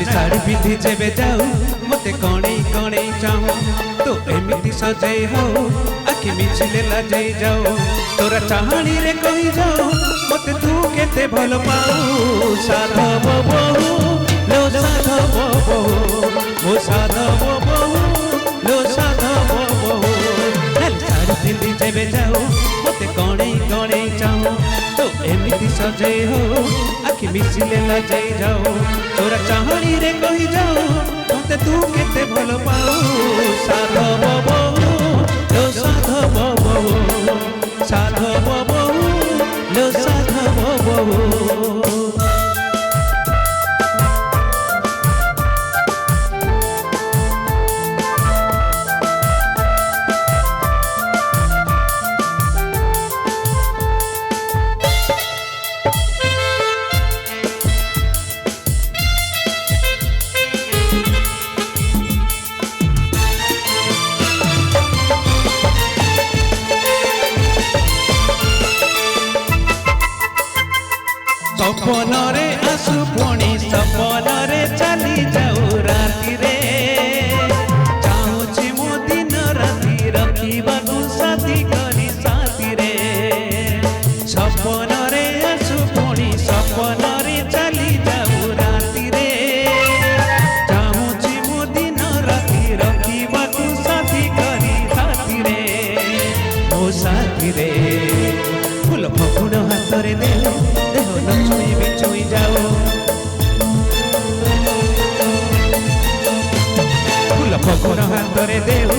नाली साड़ी पिंधि जेबे जाऊ मते कणे कणे चाहू तो एमिति सजे हो आखि मिछिले लाजै जाओ तोरा चाहाणी रे कहि जाओ मते तू केते भल पाऊ साधव बहु लो साधव बहु मो साधव बहु लो साधव बहु नाली साड़ी पिंधि जेबे जाऊ मते कणे कणे चाहू तो एमिति सजे हो आखि मिछिले लाजै जाओ तोरा चाहाणी रे कहि जाओ मते तू केते भल पाऊ साधव बहु लो साधव बहु साधव बहु लो साधव बहु सपन रे आसु पुणी सपन रे चली जाऊ राति रे चाहूची मो दिन राति रखिबाकू साथी करी साथी रे सपन रे आसु पुणी सपन रे चली जाऊ राति रे चाहूची मो दिन राति रखिबाकू साथी करी साथी रे मो साथी रे फूल फकुड़ हाथ रे दे छुई भी छुई जाओ फूल फकुड़ हाथ रे देव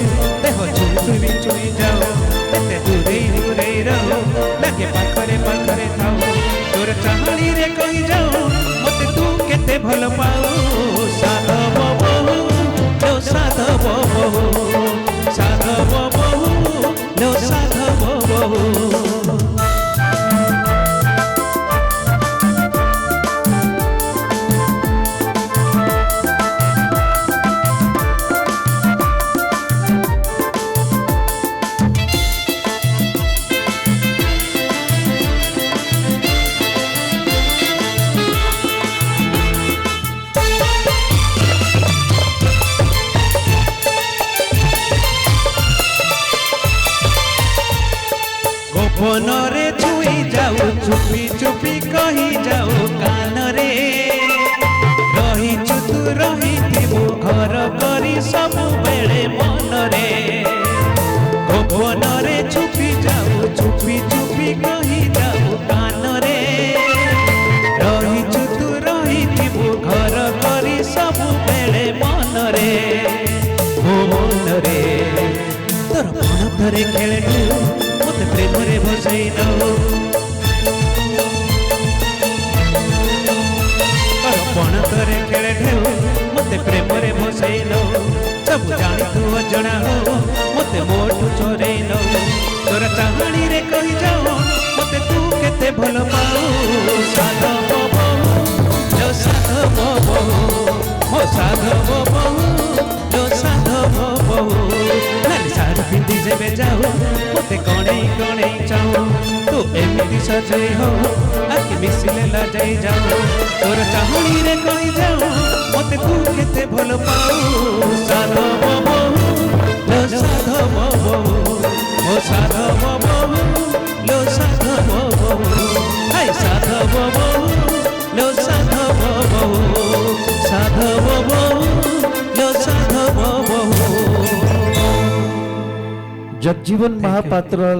देह छुई भी छुई जाओ एते दूरे दूरे रहो लगे पाखरे पाखरे थाओ तोर चाहाणी रे कहि जाओ मते तू केते भल पाऊ साधव बहु लो साधव बहु साधव बहु लो साधव बहु गोपन रे छुई जाऊ चुपी चुपी कही जाऊ कान रे रही तू रही घर करी सब बेले मन रे गोपन रे छुपी जाऊ चुपी चुपी कही जाऊ कान रे रही तू रही घर करी सब बेले मन रे हो मन रे तोर मन धरे खेले मते प्रेम रे भसई नो पण तोरे खेले ढेउ मते प्रेम रे भसई नो सब जानी तू अजणा हो मते मोटू चोरे नो तोर चाहाणी रे कहि जाओ मते तू केते भल पाऊ साधव बहु लो साधव बहु मो साधव बहु लो साधव बहु नाली साड़ी पिंधि जेबे जाऊ मते कणे कणे चाहू तू एमिति सजे हो आखि मिसिले लाजै जाओ तोर चाहाणी रे कहि जाओ मते तू केते भल पाऊ साधव बहु लो साधव बहु मो साधव बहु लो साधव बहु हाय साधव बहु लो साधव बहु साधव बहु लो साधव बहु जगजीवन महापात्र।